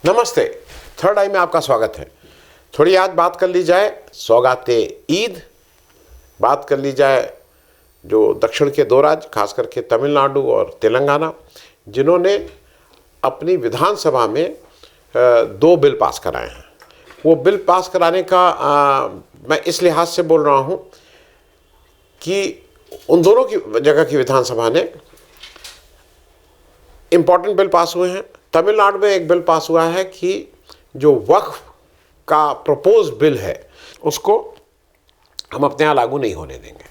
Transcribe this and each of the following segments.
नमस्ते। थर्ड आई में आपका स्वागत है। थोड़ी आज बात कर ली जाए सौगाते ईद, बात कर ली जाए जो दक्षिण के दो राज्य खास करके तमिलनाडु और तेलंगाना, जिन्होंने अपनी विधानसभा में दो बिल पास कराए हैं। वो बिल पास कराने का मैं इस लिहाज से बोल रहा हूँ कि उन दोनों की जगह की विधानसभा ने इम्पॉर्टेंट बिल पास हुए हैं। तमिलनाडु में एक बिल पास हुआ है कि जो वक्फ का प्रपोज बिल है उसको हम अपने यहाँ लागू नहीं होने देंगे।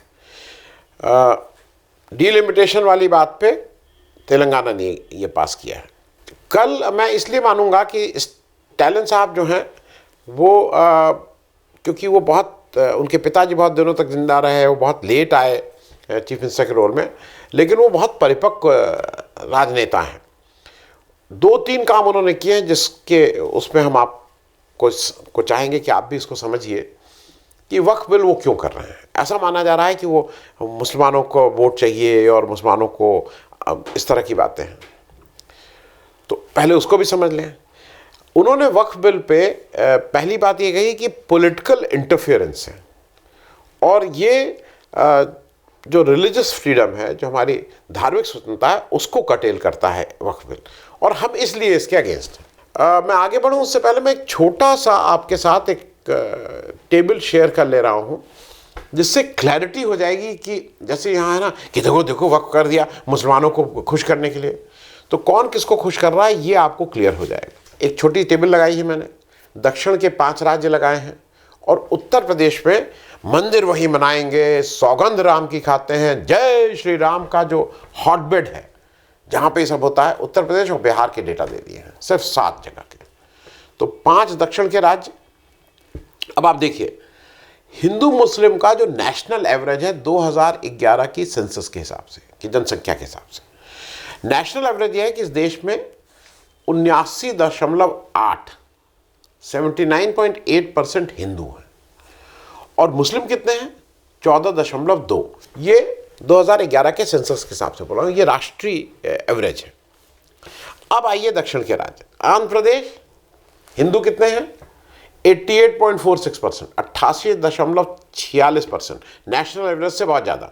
डीलिमिटेशन वाली बात पे तेलंगाना ने ये पास किया है। कल मैं इसलिए मानूंगा कि स्टालिन साहब जो हैं वो क्योंकि वो बहुत उनके पिताजी बहुत दिनों तक जिंदा रहे, वो बहुत लेट आए चीफ मिनिस्टर के रोल में, लेकिन वो बहुत परिपक्व राजनेता हैं। दो तीन काम उन्होंने किए हैं जिसके उसमें हम आपको चाहेंगे कि आप भी इसको समझिए कि वक्फ बिल वो क्यों कर रहे हैं। ऐसा माना जा रहा है कि वो मुसलमानों को वोट चाहिए और मुसलमानों को इस तरह की बातें हैं, तो पहले उसको भी समझ लें। उन्होंने वक्फ बिल पे पहली बात ये कही कि पॉलिटिकल इंटरफेरेंस है और ये जो रिलीजियस फ्रीडम है, जो हमारी धार्मिक स्वतंत्रता है, उसको कटेल करता है वक्फ बिल, और हम इसलिए इसके अगेंस्ट हैं। मैं आगे बढ़ूं उससे पहले मैं एक छोटा सा आपके साथ एक टेबल शेयर कर ले रहा हूं जिससे क्लैरिटी हो जाएगी कि जैसे यहाँ है ना कि देखो देखो वक्फ कर दिया मुसलमानों को खुश करने के लिए, तो कौन किसको खुश कर रहा है ये आपको क्लियर हो जाएगा। एक छोटी टेबल लगाई है मैंने, दक्षिण के 5 राज्य लगाए हैं और उत्तर प्रदेश में मंदिर वही बनाएंगे, सौगंध राम की खाते हैं, जय श्री राम का जो हॉटबेड है जहाँ पे ये सब होता है, उत्तर प्रदेश और बिहार के डेटा दे दिए हैं, सिर्फ 7 जगह के। तो 5 दक्षिण के राज्य। अब आप देखिए हिंदू मुस्लिम का जो नेशनल एवरेज है 2011 की सेंसस के हिसाब से, कि जनसंख्या के हिसाब से नेशनल एवरेज यह है कि इस देश में 79.8 79.8% हिंदू हैं और मुस्लिम कितने हैं 14.2। ये 2011 के सेंसस के हिसाब से बोला हूँ, ये राष्ट्रीय एवरेज है। अब आइए दक्षिण के राज्य। आंध्र प्रदेश हिंदू कितने हैं 88.46%, 88.46%, नेशनल एवरेज से बहुत ज़्यादा।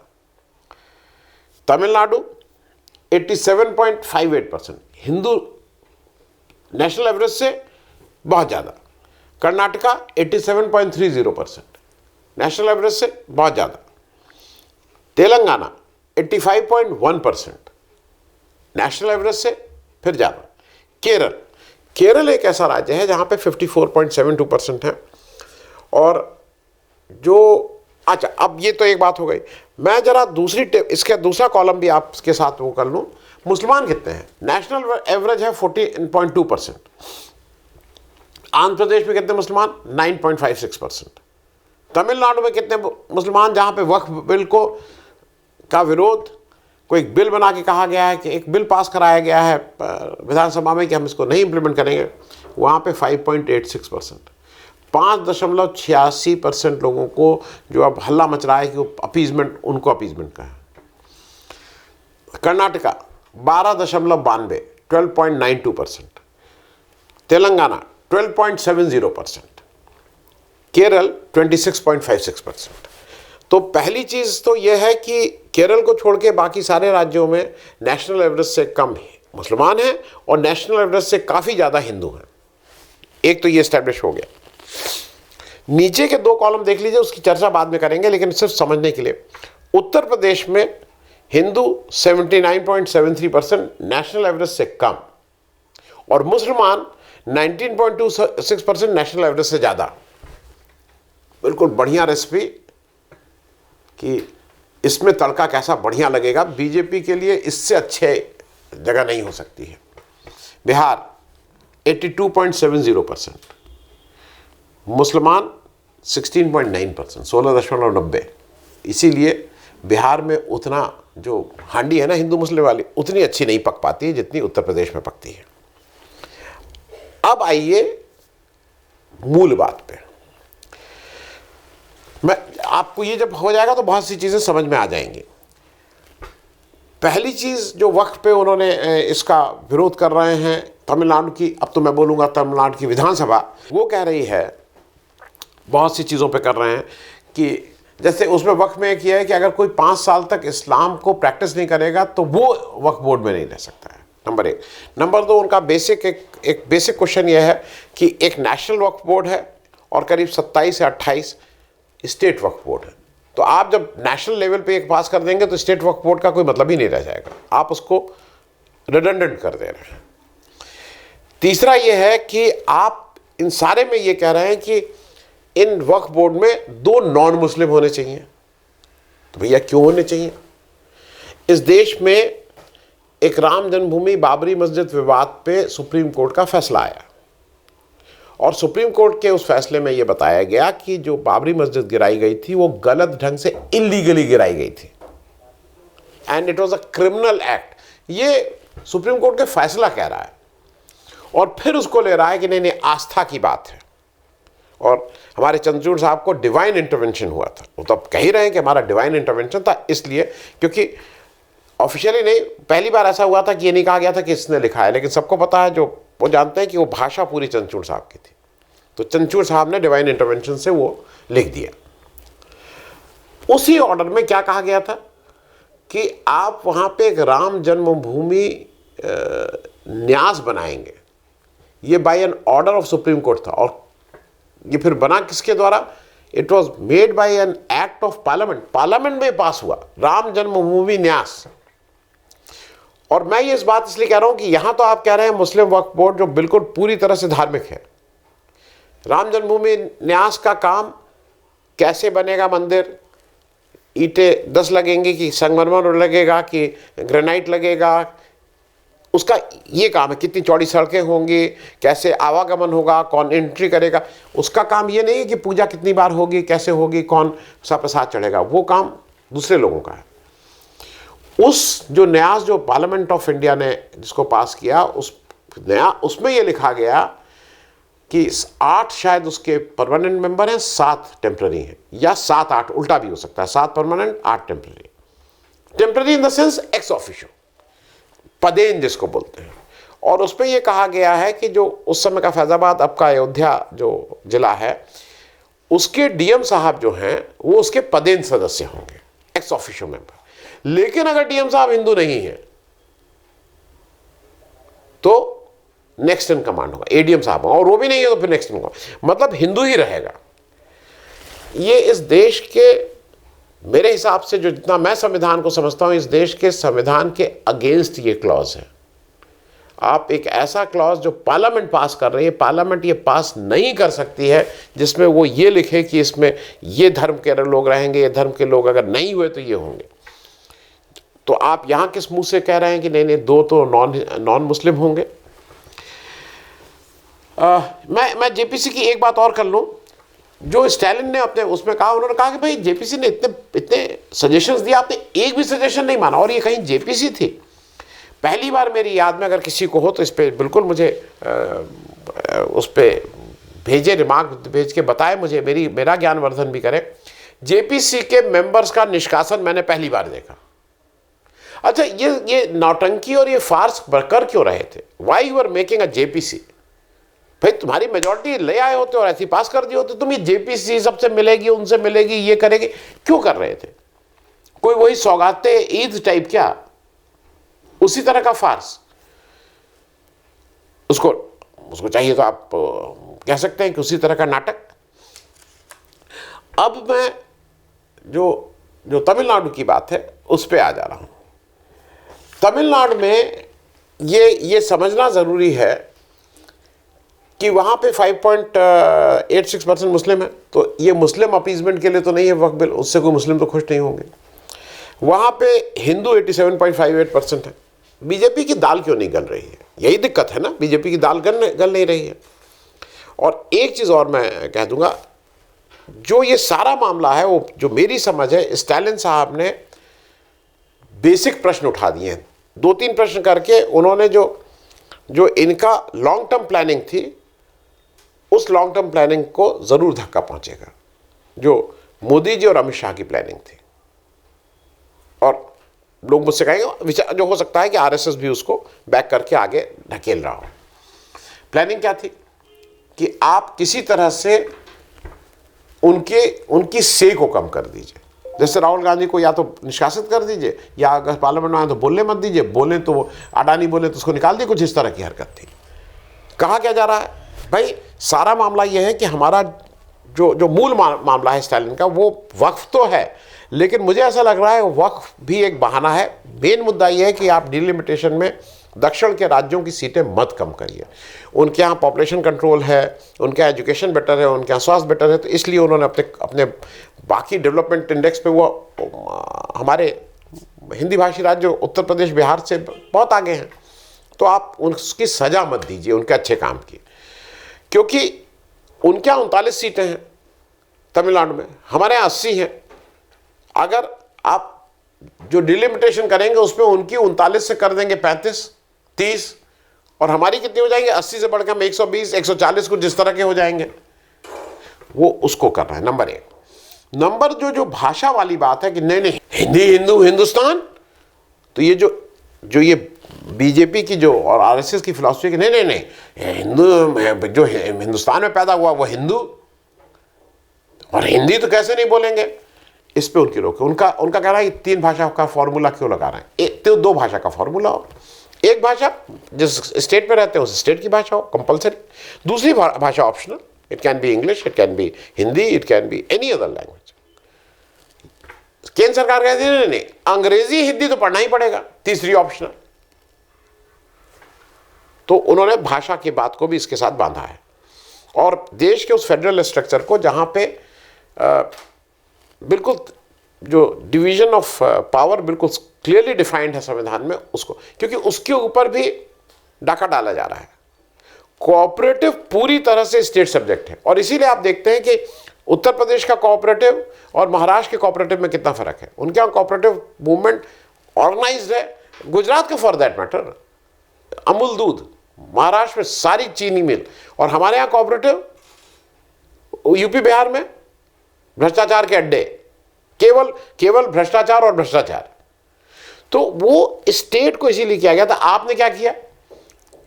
तमिलनाडु 87.58%, हिंदू नेशनल एवरेज से बहुत ज़्यादा। कर्नाटका 87.30%, नेशनल एवरेज से बहुत ज़्यादा। तेलंगाना 85.1%, नेशनल एवरेज से फिर ज़्यादा। केरल एक ऐसा राज्य है जहाँ पे 54.72% है। और जो अच्छा, अब ये तो एक बात हो गई। मैं जरा इसका दूसरा कॉलम भी आपके साथ वो कर लूँ। मुसलमान कितने हैं, नेशनल एवरेज है 14.2%। आंध्र प्रदेश में कितने मुसलमान 9.56%। तमिलनाडु में कितने मुसलमान, जहाँ पे वक्फ बिल का विरोध, कोई एक बिल बना के कहा गया है कि एक बिल पास कराया गया है विधानसभा में कि हम इसको नहीं इम्प्लीमेंट करेंगे, वहाँ पे 5.86%। 5.86% लोगों को जो अब हल्ला मच रहा है कि वो उनको अपीजमेंट का है। कर्नाटका 12.92 12.92%। तेलंगाना 12.70%। केरल 26.56%। तो पहली चीज़ तो यह है कि केरल को छोड़ के बाकी सारे राज्यों में नेशनल एवरेज से कम है मुसलमान हैं और नेशनल एवरेज से काफ़ी ज़्यादा हिंदू हैं। एक तो ये एस्टैब्लिश हो गया। नीचे के 2 कॉलम देख लीजिए, उसकी चर्चा बाद में करेंगे, लेकिन सिर्फ समझने के लिए उत्तर प्रदेश में हिंदू 79.73%, नेशनल एवरेज से कम, और मुसलमान 19.26%, नेशनल एवरेज से ज़्यादा। बिल्कुल बढ़िया रेसिपी कि इसमें तड़का कैसा बढ़िया लगेगा। बीजेपी के लिए इससे अच्छे जगह नहीं हो सकती है। बिहार 82.70%, मुसलमान 16.9%, 16.90। इसीलिए बिहार में उतना जो हांडी है ना हिंदू मुस्लिम वाली, उतनी अच्छी नहीं पक पाती है जितनी उत्तर प्रदेश में पकती है। अब आइए मूल बात पे। मैं आपको ये जब हो जाएगा तो बहुत सी चीज़ें समझ में आ जाएंगी। पहली चीज़ जो वक्फ पे उन्होंने इसका विरोध कर रहे हैं तमिलनाडु की, अब तो मैं बोलूँगा तमिलनाडु की विधानसभा, वो कह रही है, बहुत सी चीज़ों पे कर रहे हैं कि जैसे उसमें वक्फ में किया है कि अगर कोई 5 साल तक इस्लाम को प्रैक्टिस नहीं करेगा तो वो वक्फ बोर्ड में नहीं रह सकता है, नंबर 1। नंबर 2, उनका बेसिक एक बेसिक क्वेश्चन यह है कि एक नेशनल वक्फ बोर्ड है और करीब 27 से 28 स्टेट वक्फ बोर्ड है। तो आप जब नेशनल लेवल पे एक पास कर देंगे तो स्टेट वक्फ बोर्ड का कोई मतलब ही नहीं रह जाएगा, आप उसको रिडंडेंट कर दे रहे हैं। तीसरा यह है कि आप इन सारे में ये कह रहे हैं कि इन वक्फ बोर्ड में 2 नॉन मुस्लिम होने चाहिए। तो भैया क्यों होने चाहिए? इस देश में एक राम जन्मभूमि बाबरी मस्जिद विवाद पे सुप्रीम कोर्ट का फैसला आया और सुप्रीम कोर्ट के उस फैसले में यह बताया गया कि जो बाबरी मस्जिद गिराई गई थी वो गलत ढंग से इलीगली गिराई गई थी and it was a criminal act. ये सुप्रीम कोर्ट के फैसला कह रहा है और फिर उसको ले रहा है कि नहीं नहीं आस्था की बात है। और हमारे चंद्रचूड़ साहब को डिवाइन इंटरवेंशन हुआ था, वो तो अब कह ही रहे हैं कि हमारा डिवाइन इंटरवेंशन था, इसलिए क्योंकि ऑफिशियली नहीं, पहली बार ऐसा हुआ था कि ये नहीं कहा गया था कि इसने लिखा है, लेकिन सबको पता है, जो वो जानते हैं कि वो भाषा पूरी चंद्रचूड़ साहब की थी, तो चंद्रचूड़ साहब ने डिवाइन इंटरवेंशन से वो लिख दिया। उसी ऑर्डर में क्या कहा गया था कि आप वहाँ पे एक राम जन्मभूमि न्यास बनाएंगे, ये by an order of Supreme Court था। और ये फिर बना किसके द्वारा? It was made by an act of parliament, parliament में पास हुआ राम जन्मभूमि न्यास। और मैं ये इस बात इसलिए कह रहा हूं कि यहां तो आप कह रहे हैं मुस्लिम वक्फ बोर्ड जो बिल्कुल पूरी तरह से धार्मिक है, राम जन्मभूमि न्यास का काम कैसे बनेगा, मंदिर ईंटें 10 लगेंगी कि संगमरमर लगेगा कि ग्रेनाइट लगेगा, उसका ये काम है। कितनी चौड़ी सड़कें होंगी, कैसे आवागमन होगा, कौन एंट्री करेगा, उसका काम ये नहीं है कि पूजा कितनी बार होगी, कैसे होगी, कौन सा प्रसाद चढ़ेगा, वो काम दूसरे लोगों का है। उस जो न्यास जो पार्लियामेंट ऑफ इंडिया ने जिसको पास किया, उसमें ये लिखा गया कि 8 शायद उसके परमानेंट मेंबर हैं, 7 टेम्पररी हैं, या 7-8 उल्टा भी हो सकता है, 7 permanent 8 temporary. Temporary in the sense ex officio, पदेन जिसको बोलते हैं। और उसमें यह कहा गया है कि जो उस समय का फैजाबाद, अब का अयोध्या जो जिला है, उसके डीएम साहब जो हैं वो उसके पदेन सदस्य होंगे, एक्स ऑफिशियो मेंबर। लेकिन अगर डीएम साहब हिंदू नहीं है तो नेक्स्ट इन कमांड होगा, एडीएम साहब होगा, और वो भी नहीं है तो फिर नेक्स्ट इन कमांड, मतलब हिंदू ही रहेगा। ये इस देश के, मेरे हिसाब से जो जितना मैं संविधान को समझता हूं, इस देश के संविधान के अगेंस्ट ये क्लॉज है। आप एक ऐसा क्लॉज जो पार्लियामेंट पास कर रही है, पार्लियामेंट ये पास नहीं कर सकती है जिसमें वो ये लिखे कि इसमें ये धर्म के लोग रहेंगे, ये धर्म के लोग अगर नहीं हुए तो ये होंगे। तो आप यहां किस मुंह से कह रहे हैं कि नहीं नहीं 2 तो नॉन मुस्लिम होंगे? मैं जेपीसी की एक बात और कर लूं, जो स्टालिन ने अपने उसमें कहा, उन्होंने कहा कि भाई जेपीसी ने इतने सजेशंस दिए, आपने एक भी सजेशन नहीं माना, और ये कहीं जेपीसी थी। पहली बार मेरी याद में, अगर किसी को हो तो इस पर बिल्कुल मुझे उस पर भेजे, रिमार्क भेज के बताए मुझे, मेरा ज्ञानवर्धन भी करे। जेपीसी के मेंबर्स का निष्कासन मैंने पहली बार देखा। अच्छा, ये नौटंकी और ये फार्स कर क्यों रहे थे? Why you are making a JPC? भाई तुम्हारी मेजॉरिटी ले आए होते और ऐसी पास कर दिए होते, तुम ये जेपीसी सबसे मिलेगी, उनसे मिलेगी, ये करेगी, क्यों कर रहे थे? कोई वही सौगाते ईद टाइप क्या, उसी तरह का फार्स? उसको चाहिए तो आप कह सकते हैं कि उसी तरह का नाटक। अब मैं जो तमिलनाडु की बात है उस पर आ जा रहा हूं। तमिलनाडु में ये समझना जरूरी है कि वहाँ पे 5.86% मुस्लिम है, तो ये मुस्लिम अपीजमेंट के लिए तो नहीं है वक्फ बिल, उससे कोई मुस्लिम तो खुश नहीं होंगे। वहाँ पे हिंदू 87.58% है। बीजेपी की दाल क्यों नहीं गल रही है? यही दिक्कत है ना, बीजेपी की दाल गल नहीं रही है। और एक चीज़ और मैं कह दूंगा, जो ये सारा मामला है, वो जो मेरी समझ है, स्टालिन साहब ने बेसिक प्रश्न उठा दिए हैं, 2-3 प्रश्न करके उन्होंने जो इनका लॉन्ग टर्म प्लानिंग थी, उस लॉन्ग टर्म प्लानिंग को ज़रूर धक्का पहुंचेगा, जो मोदी जी और अमित शाह की प्लानिंग थी। और लोग मुझसे कहेंगे, विचार जो हो सकता है कि आरएसएस भी उसको बैक करके आगे ढकेल रहा हो। प्लानिंग क्या थी कि आप किसी तरह से उनकी से को कम कर दीजिए। जैसे राहुल गांधी को या तो निष्कासित कर दीजिए, या अगर पार्लियामेंट में आए तो बोलने मत दीजिए, बोले तो वो अडानी बोले तो उसको निकाल दिए, कुछ इस तरह की हरकत थी। कहा क्या जा रहा है भाई, सारा मामला यह है कि हमारा जो मूल मामला है स्टालिन का, वो वक्फ तो है, लेकिन मुझे ऐसा लग रहा है वक्फ भी एक बहाना है। मेन मुद्दा यह है कि आप डिलिमिटेशन में दक्षिण के राज्यों की सीटें मत कम करिए। उनके यहाँ पॉपुलेशन कंट्रोल है, उनके यहाँ एजुकेशन बेटर है, उनके यहाँ स्वास्थ्य बेटर है, तो इसलिए उन्होंने अपने बाकी डेवलपमेंट इंडेक्स पे वो हमारे हिंदी भाषी राज्य उत्तर प्रदेश बिहार से बहुत आगे हैं। तो आप उसकी सज़ा मत दीजिए उनके अच्छे काम की, क्योंकि उनके यहाँ 39 सीटें हैं तमिलनाडु में, हमारे यहाँ 80 हैं। अगर आप जो डिलिमिटेशन करेंगे उसमें उनकी 39 से कर देंगे 35, 30, और हमारी कितनी हो जाएंगे, 80 से बढ़कर हम 120, 140 कुछ जिस तरह के हो जाएंगे। वो उसको कर रहा है, नंबर 1। नंबर जो भाषा वाली बात है कि नहीं नहीं हिंदी हिंदू हिंदुस्तान, तो ये जो ये बीजेपी की जो और आरएसएस की फिलॉसफी की नहीं नहीं नहीं हिंदू जो हिंदुस्तान में पैदा हुआ वो हिंदू, और हिंदी तो कैसे नहीं बोलेंगे, इस पे उनकी रोक है। उनका कहना है कि 3 भाषा का फॉर्मूला क्यों लगा रहे हैं, तो 2 भाषा का फॉर्मूला हो। एक भाषा जिस स्टेट में रहते हैं उस स्टेट की भाषा हो कंपलसरी, दूसरी भाषा optional. It can be English, it can be Hindi, it can be any other language. केंद्र सरकार कहती है नहीं अंग्रेजी हिंदी तो पढ़ना ही पड़ेगा, तीसरी ऑप्शनल। तो उन्होंने भाषा की बात को भी इसके साथ बांधा है, और देश के उस फेडरल स्ट्रक्चर को जहां पे बिल्कुल जो डिवीजन ऑफ पावर बिल्कुल क्लियरली डिफाइंड है संविधान में, उसको, क्योंकि उसके ऊपर भी डाका डाला जा रहा है। कोऑपरेटिव पूरी तरह से स्टेट सब्जेक्ट है, और इसीलिए आप देखते हैं कि उत्तर प्रदेश का कोऑपरेटिव और महाराष्ट्र के कोऑपरेटिव में कितना फर्क है। उनके यहाँ कोऑपरेटिव मूवमेंट ऑर्गेनाइज्ड है, गुजरात का फॉर दैट मैटर अमूल दूध, महाराष्ट्र में सारी चीनी मिल, और हमारे यहाँ कोऑपरेटिव यूपी बिहार में भ्रष्टाचार के अड्डे, केवल भ्रष्टाचार और भ्रष्टाचार। तो वो स्टेट को इसीलिए किया गया था। आपने क्या किया,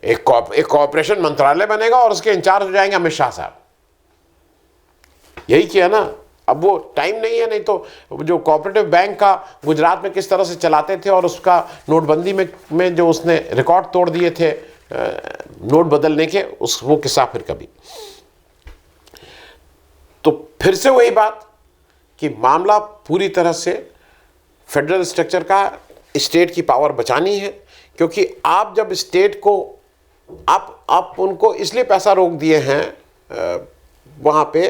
एक कोऑपरेशन मंत्रालय बनेगा और उसके इंचार्ज हो जाएंगे अमित शाह साहब, यही किया ना। अब वो टाइम नहीं है, नहीं तो जो कोऑपरेटिव बैंक का गुजरात में किस तरह से चलाते थे, और उसका नोटबंदी में जो उसने रिकॉर्ड तोड़ दिए थे नोट बदलने के, वो किस्सा फिर कभी। तो फिर से वही बात कि मामला पूरी तरह से फेडरल स्ट्रक्चर का, स्टेट की पावर बचानी है, क्योंकि आप जब स्टेट को आप उनको इसलिए पैसा रोक दिए हैं वहाँ पे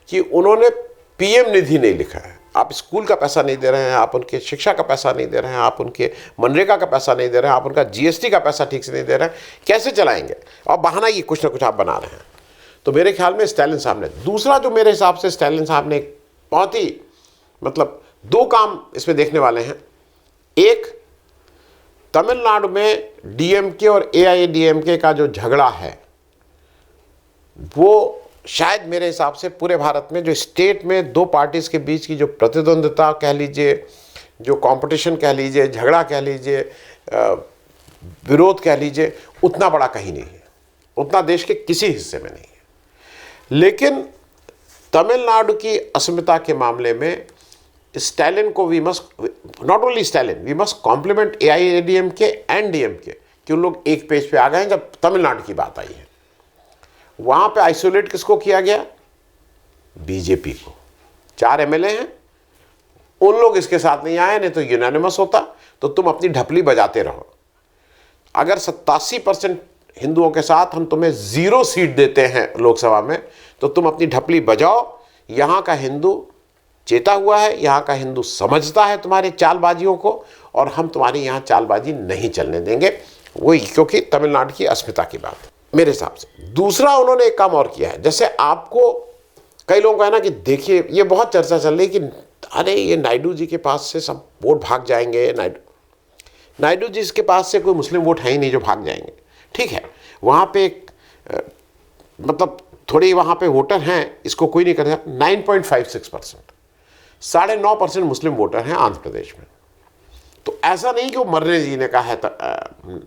कि उन्होंने पीएम निधि नहीं लिखा है। आप स्कूल का पैसा नहीं दे रहे हैं, आप उनके शिक्षा का पैसा नहीं दे रहे हैं, आप उनके मनरेगा का पैसा नहीं दे रहे हैं, आप उनका जीएसटी का पैसा ठीक से नहीं दे रहे हैं, कैसे चलाएंगे? और बहाना ये कुछ ना कुछ आप बना रहे हैं। तो मेरे ख्याल में स्टालिन साहब ने, दूसरा जो मेरे हिसाब से स्टालिन साहब ने बहुत ही मतलब 2 काम इसमें देखने वाले हैं। एक, तमिलनाडु में डीएमके और एआईएडीएमके का जो झगड़ा है, वो शायद मेरे हिसाब से पूरे भारत में जो स्टेट में 2 पार्टीज के बीच की जो प्रतिद्वंद्विता कह लीजिए, जो कंपटीशन कह लीजिए, झगड़ा कह लीजिए, विरोध कह लीजिए, उतना बड़ा कहीं नहीं है, उतना देश के किसी हिस्से में नहीं है। लेकिन तमिलनाडु की अस्मिता के मामले में स्टालिन को we must, not only Stalin, we must compliment AIADMK and DMK कि उन लोग एक पेज पे आ गए हैं जब तमिलनाडु की बात आई है। वहां पे आइसोलेट किसको किया गया? बीजेपी को। 4 एमएलए हैं, उन लोग इसके साथ नहीं आए, नहीं तो यूनानिमस होता। तो तुम अपनी ढपली बजाते रहो। अगर 87% हिंदुओं के साथ हम तुम्हें 0 सीट देते हैं लोकसभा में, तो तुम अपनी ढपली बजाओ। यहाँ का हिंदू चेता हुआ है, यहाँ का हिंदू समझता है तुम्हारी चालबाजियों को, और हम तुम्हारी यहाँ चालबाजी नहीं चलने देंगे। वही, क्योंकि तमिलनाडु की अस्मिता की बात है मेरे हिसाब से। दूसरा, उन्होंने एक काम और किया है। जैसे आपको कई लोगों का है ना कि देखिए, ये बहुत चर्चा चल रही है कि अरे ये नायडू जी के पास से सब वोट भाग जाएंगे, नायडू जी के पास से कोई मुस्लिम वोट है ही नहीं जो भाग जाएंगे। ठीक है, वहाँ पे एक मतलब थोड़ी वहाँ पे वोटर हैं, इसको कोई नहीं करेगा। 9.56%, 9.5% मुस्लिम वोटर हैं आंध्र प्रदेश में। तो ऐसा नहीं कि वो मर्रे जी ने कहा है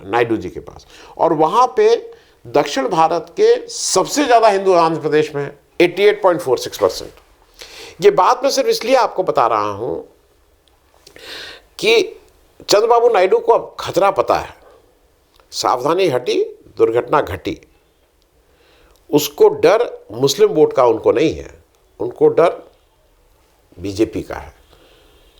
नायडू जी के पास। और वहाँ पे दक्षिण भारत के सबसे ज़्यादा हिंदू आंध्र प्रदेश में है, 88.46%। ये बात मैं सिर्फ इसलिए आपको बता रहा हूं कि चंद्रबाबू नायडू को अब खतरा पता है, सावधानी हटी दुर्घटना घटी। उसको डर मुस्लिम वोट का उनको नहीं है, उनको डर बीजेपी का है।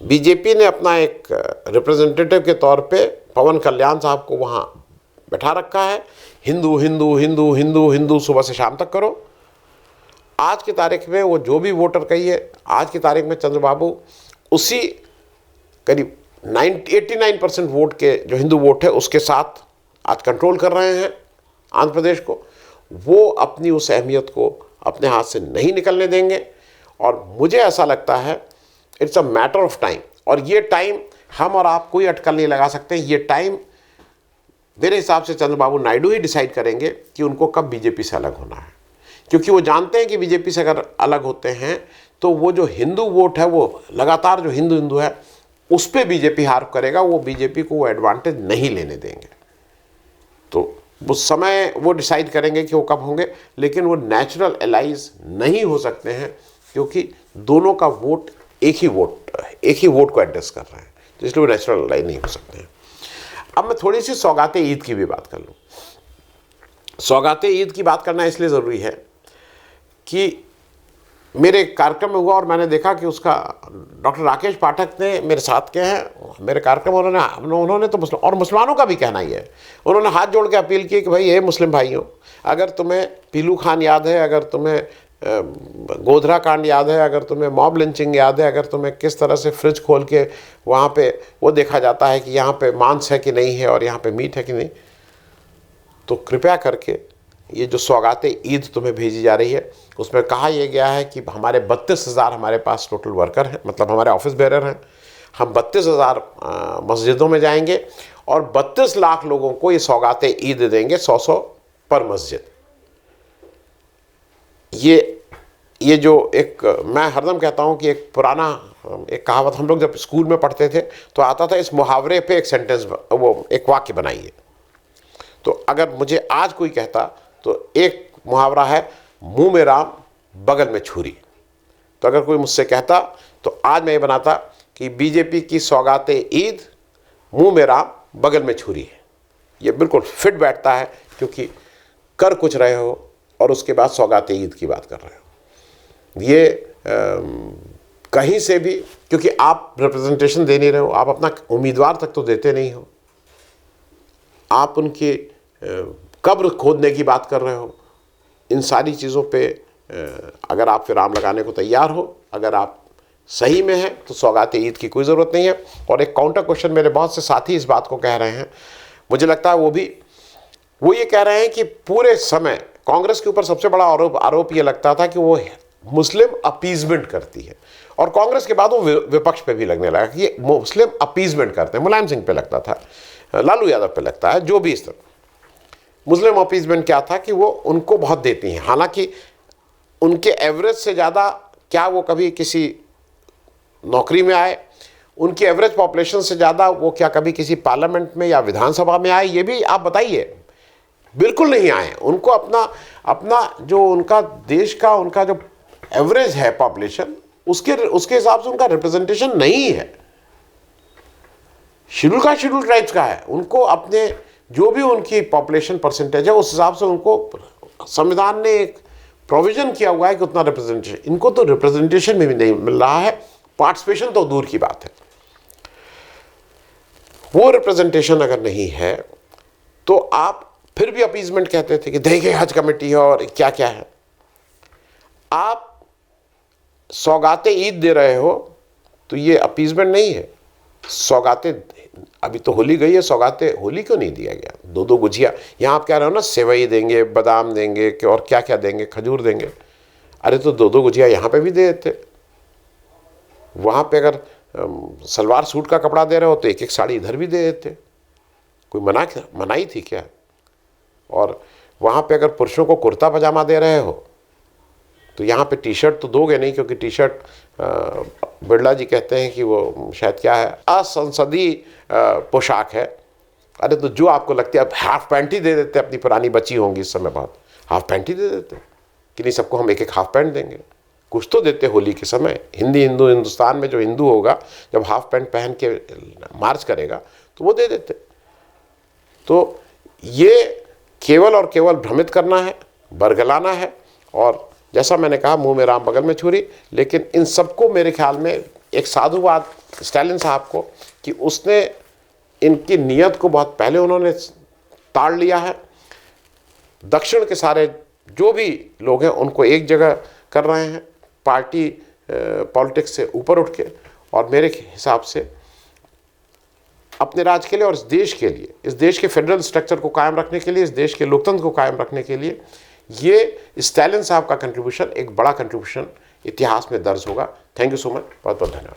बीजेपी ने अपना एक रिप्रेजेंटेटिव के तौर पे पवन कल्याण साहब को वहाँ बैठा रखा है। हिंदू हिंदू हिंदू हिंदू हिंदू सुबह से शाम तक करो। आज की तारीख में वो जो भी वोटर कहिए, आज की तारीख में चंद्रबाबू उसी करीब 89% वोट के जो हिंदू वोट है उसके साथ आज कंट्रोल कर रहे हैं आंध्र प्रदेश को। वो अपनी उस अहमियत को अपने हाथ से नहीं निकलने देंगे और मुझे ऐसा लगता है it's a matter of time. और ये टाइम हम और आप कोई अटकल नहीं लगा सकते। ये टाइम मेरे हिसाब से चंद्रबाबू नायडू ही डिसाइड करेंगे कि उनको कब बीजेपी से अलग होना है, क्योंकि वो जानते हैं कि बीजेपी से अगर अलग होते हैं तो वो जो हिंदू वोट है, वो लगातार जो हिंदू हिंदू है उस पर बीजेपी हार करेगा। वो बीजेपी को वो एडवांटेज नहीं लेने देंगे। तो उस समय वो डिसाइड करेंगे कि वो कब होंगे, लेकिन वो नेचुरल एलाइज नहीं हो सकते हैं क्योंकि दोनों का वोट एक ही वोट को एड्रेस कर रहे हैं, तो इसलिए वो नेचुरल एलाइज नहीं हो सकते हैं। अब मैं थोड़ी सी सौगाते ईद की भी बात कर लूँ। सौगाते ईद की बात करना इसलिए ज़रूरी है कि मेरे कार्यक्रम में हुआ और मैंने देखा कि उसका डॉक्टर राकेश पाठक ने मेरे साथ के हैं मेरे कार्यक्रम, उन्होंने तो मुस्लिम और मुसलमानों का भी कहना ही है, उन्होंने हाथ जोड़ के अपील की कि भाई ये मुस्लिम भाइयों, अगर तुम्हें पीलू खान याद है, अगर तुम्हें गोधरा कांड याद है, अगर तुम्हें मॉब लिंचिंग याद है, अगर तुम्हें किस तरह से फ्रिज खोल के वहाँ पे वो देखा जाता है कि यहाँ पे मांस है कि नहीं है और यहाँ पे मीट है कि नहीं, तो कृपया करके ये जो सौगाते ईद तुम्हें भेजी जा रही है उसमें कहा यह गया है कि हमारे 32,000 हमारे पास टोटल वर्कर हैं, मतलब हमारे ऑफिस बेरर हैं। हम 32,000 मस्जिदों में जाएंगे और 32 लाख लोगों को ये सौगाते ईद देंगे, 100 पर मस्जिद। ये जो एक मैं हरदम कहता हूँ कि एक पुराना एक कहावत हम लोग जब स्कूल में पढ़ते थे तो आता था, इस मुहावरे पे एक सेंटेंस वो एक वाक्य बनाइए। तो अगर मुझे आज कोई कहता तो एक मुहावरा है, मुंह में राम बगल में छुरी। तो अगर कोई मुझसे कहता तो आज मैं ये बनाता कि बीजेपी की सौगाते ईद, मुंह में राम बगल में छुरी है। ये बिल्कुल फिट बैठता है क्योंकि कर कुछ रहे हो और उसके बाद सौगाते ईद की बात कर रहे हो। ये कहीं से भी, क्योंकि आप रिप्रेजेंटेशन दे नहीं रहे हो, आप अपना उम्मीदवार तक तो देते नहीं हो, आप उनकी कब्र खोदने की बात कर रहे हो। इन सारी चीज़ों पे अगर आप विराम लगाने को तैयार हो, अगर आप सही में हैं तो सौगाते ईद की कोई ज़रूरत नहीं है। और एक काउंटर क्वेश्चन मेरे बहुत से साथी इस बात को कह रहे हैं, मुझे लगता है वो ये कह रहे हैं कि पूरे समय कांग्रेस के ऊपर सबसे बड़ा आरोप ये लगता था कि वो मुस्लिम अपीजमेंट करती है, और कांग्रेस के बाद वो विपक्ष पे भी लगने लगा कि ये मुस्लिम अपीजमेंट करते हैं। मुलायम सिंह पे लगता था, लालू यादव पे लगता है, जो भी इस तरह। मुस्लिम अपीजमेंट क्या था कि वो उनको बहुत देती हैं, हालांकि उनके एवरेज से ज़्यादा क्या वो कभी किसी नौकरी में आए, उनकी एवरेज पॉपुलेशन से ज़्यादा वो क्या कभी किसी पार्लियामेंट में या विधानसभा में आए, ये भी आप बताइए। बिल्कुल नहीं आए। उनको अपना जो उनका देश का उनका जो एवरेज है पॉपुलेशन, उसके हिसाब से उनका रिप्रेजेंटेशन नहीं है। शेड्यूल ट्राइब्स का है, उनको अपने जो भी उनकी पॉपुलेशन परसेंटेज है उस हिसाब से उनको संविधान ने एक प्रोविजन किया हुआ है कि उतना रिप्रेजेंटेशन। इनको तो रिप्रेजेंटेशन में भी नहीं मिल रहा है, पार्टिसिपेशन तो दूर की बात है। वो रिप्रेजेंटेशन अगर नहीं है तो आप फिर भी अपीजमेंट कहते थे कि देखें हज कमेटी है और क्या क्या है। आप सौगाते ईद दे रहे हो तो ये अपीजमेंट नहीं है। सौगाते, अभी तो होली गई है, सौगाते होली क्यों नहीं दिया गया? दो गुजिया, यहाँ आप कह रहे हो ना सेवई देंगे, बादाम देंगे और क्या क्या देंगे, खजूर देंगे। अरे तो दो गुजिया यहाँ पे भी दे देते। वहाँ पे अगर सलवार सूट का कपड़ा दे रहे हो तो एक साड़ी इधर भी दे देते। कोई मनाही थी क्या? और वहाँ पे अगर पुरुषों को कुर्ता पजामा दे रहे हो तो यहाँ पे टी शर्ट तो दोगे नहीं, क्योंकि टी शर्ट बिरला जी कहते हैं कि वो शायद क्या है, असंसदीय पोशाक है। अरे तो जो आपको लगती है, आप हाफ पैंट ही दे देते, अपनी पुरानी बची होंगी इस समय बहुत, हाफ पैंट ही दे देते कि नहीं सबको हम एक एक हाफ पैंट देंगे, कुछ तो देते होली के समय। हिंदुस्तान में जो हिंदू होगा जब हाफ पैंट पहन के मार्च करेगा तो वो दे देते। तो ये केवल और केवल भ्रमित करना है, बरगलाना है, और जैसा मैंने कहा मुंह में राम बगल में छुरी। लेकिन इन सबको मेरे ख्याल में एक साधुवाद स्टालिन साहब को कि उसने इनकी नीयत को बहुत पहले उन्होंने ताड़ लिया है। दक्षिण के सारे जो भी लोग हैं उनको एक जगह कर रहे हैं पार्टी पॉलिटिक्स से ऊपर उठ के, और मेरे हिसाब से अपने राज्य के लिए और इस देश के लिए, इस देश के फेडरल स्ट्रक्चर को कायम रखने के लिए, इस देश के लोकतंत्र को कायम रखने के लिए ये स्टालिन साहब का कंट्रीब्यूशन एक बड़ा कंट्रीब्यूशन इतिहास में दर्ज होगा। थैंक यू सो मच, बहुत बहुत धन्यवाद।